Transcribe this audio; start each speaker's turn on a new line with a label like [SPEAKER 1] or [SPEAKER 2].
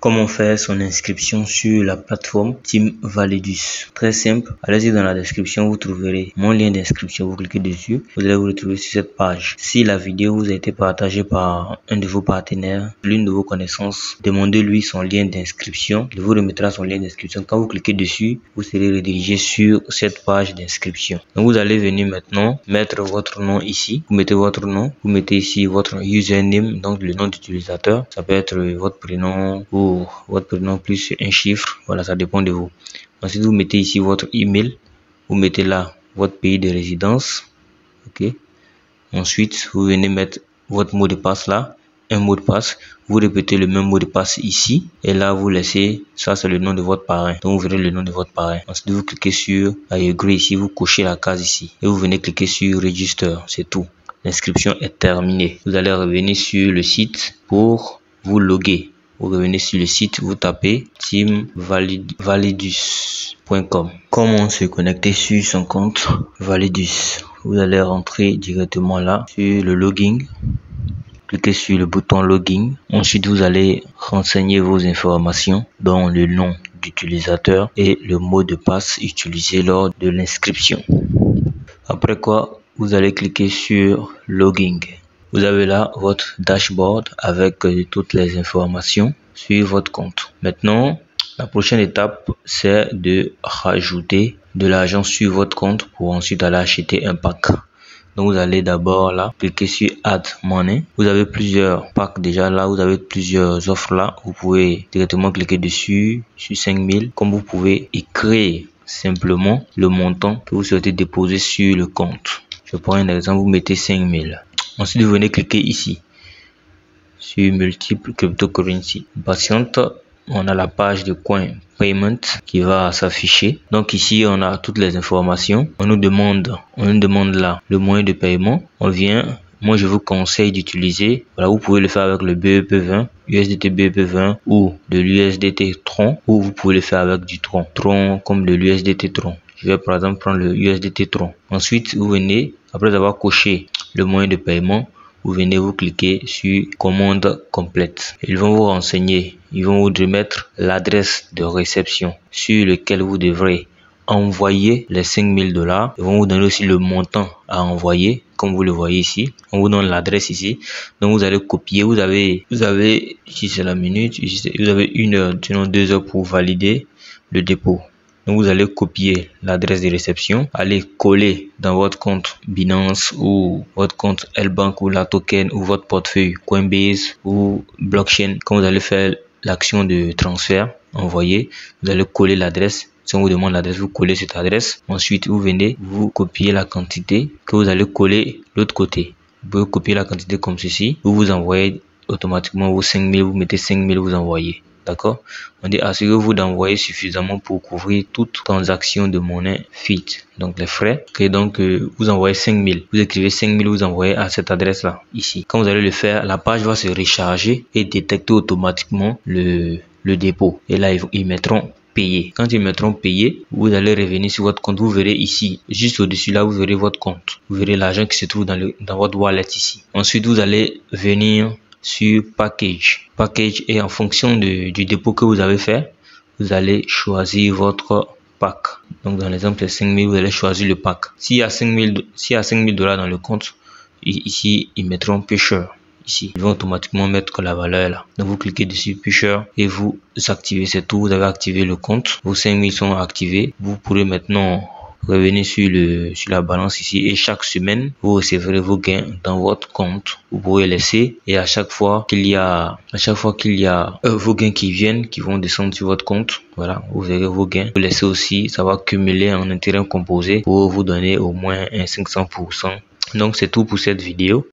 [SPEAKER 1] Comment faire son inscription sur la plateforme Team Validus? Très simple, allez-y dans la description, vous trouverez mon lien d'inscription, vous cliquez dessus, vous allez vous retrouver sur cette page. Si la vidéo vous a été partagée par un de vos partenaires, l'une de vos connaissances, demandez-lui son lien d'inscription, il vous remettra son lien d'inscription. Quand vous cliquez dessus, vous serez redirigé sur cette page d'inscription. Donc vous allez venir maintenant mettre votre nom ici, vous mettez votre nom, vous mettez ici votre username, donc le nom d'utilisateur, ça peut être votre prénom ou votre prénom plus un chiffre, voilà, ça dépend de vous. Ensuite vous mettez ici votre email, vous mettez là votre pays de résidence, ok. Ensuite vous venez mettre votre mot de passe là, un mot de passe, vous répétez le même mot de passe ici et là vous laissez, ça c'est le nom de votre parrain, donc vous verrez le nom de votre parrain. Ensuite vous cliquez sur I agree ici, vous cochez la case ici et vous venez cliquer sur register, c'est tout. L'inscription est terminée. Vous allez revenir sur le site pour vous loguer. Vous revenez sur le site, vous tapez teamvalidus.com. Comment se connecter sur son compte Validus? Vous allez rentrer directement là sur le login. Cliquez sur le bouton login. Ensuite, vous allez renseigner vos informations, dont le nom d'utilisateur et le mot de passe utilisé lors de l'inscription. Après quoi, vous allez cliquer sur login. Vous avez là votre dashboard avec toutes les informations sur votre compte. Maintenant, la prochaine étape, c'est de rajouter de l'argent sur votre compte pour ensuite aller acheter un pack. Donc vous allez d'abord là cliquer sur Add Money. Vous avez plusieurs packs déjà là, vous avez plusieurs offres là. Vous pouvez directement cliquer dessus sur 5000. Comme vous pouvez écrire simplement le montant que vous souhaitez déposer sur le compte. Je prends un exemple, vous mettez 5000. Ensuite, vous venez cliquer ici sur multiple cryptocurrency. Patiente, on a la page de coin payment qui va s'afficher. Donc ici, on a toutes les informations. On nous demande là le moyen de paiement. On vient. Moi, je vous conseille d'utiliser. Voilà, vous pouvez le faire avec le BEP20, USDT BEP20 ou de l'USDT Tron, ou vous pouvez le faire avec du Tron. Tron comme de l'USDT Tron. Je vais par exemple prendre le USDT Tron. Ensuite, vous venez, après avoir coché le moyen de paiement, vous venez vous cliquer sur commande complète. Ils vont vous renseigner, ils vont vous remettre l'adresse de réception sur lequel vous devrez envoyer les 5000 $. Ils vont vous donner aussi le montant à envoyer, comme vous le voyez ici. On vous donne l'adresse ici. Donc vous allez copier. Vous avez ici c'est la minute, ici vous avez 1 heure, sinon 2 heures pour valider le dépôt. Donc vous allez copier l'adresse de réception, allez coller dans votre compte Binance ou votre compte L-Bank ou la token ou votre portefeuille Coinbase ou blockchain. Quand vous allez faire l'action de transfert, envoyer, vous allez coller l'adresse. Si on vous demande l'adresse, vous collez cette adresse. Ensuite, vous venez, vous copiez la quantité que vous allez coller l'autre côté. Vous pouvez copier la quantité comme ceci. Vous envoyez automatiquement vos 5000, vous mettez 5000, vous envoyez. D'accord? On dit assurez-vous d'envoyer suffisamment pour couvrir toute transaction de monnaie fiat. Donc les frais. Et donc vous envoyez 5000. Vous écrivez 5000, vous envoyez à cette adresse-là, ici. Quand vous allez le faire, la page va se recharger et détecter automatiquement le dépôt. Et là, ils mettront payer. Quand ils mettront payer, vous allez revenir sur votre compte. Vous verrez ici, juste au-dessus là, vous verrez votre compte. Vous verrez l'argent qui se trouve dans votre wallet ici. Ensuite, vous allez venir sur package et en fonction du dépôt que vous avez fait, vous allez choisir votre pack. Donc dans l'exemple de 5000, vous allez choisir le pack. S'il y a 5000 $, dans le compte, ici ils mettront pusher. Ici ils vont automatiquement mettre la valeur là. Donc vous cliquez dessus pusher et vous activez, c'est tout. Vous avez activé le compte, vos 5000 sont activés. Vous pourrez maintenant revenez sur la balance ici et chaque semaine vous recevrez vos gains dans votre compte. Vous pouvez laisser et à chaque fois qu'il y a vos gains qui viennent, qui vont descendre sur votre compte, voilà, vous verrez vos gains. Vous laissez aussi, ça va cumuler en intérêt composé pour vous donner au moins un 500%. Donc c'est tout pour cette vidéo.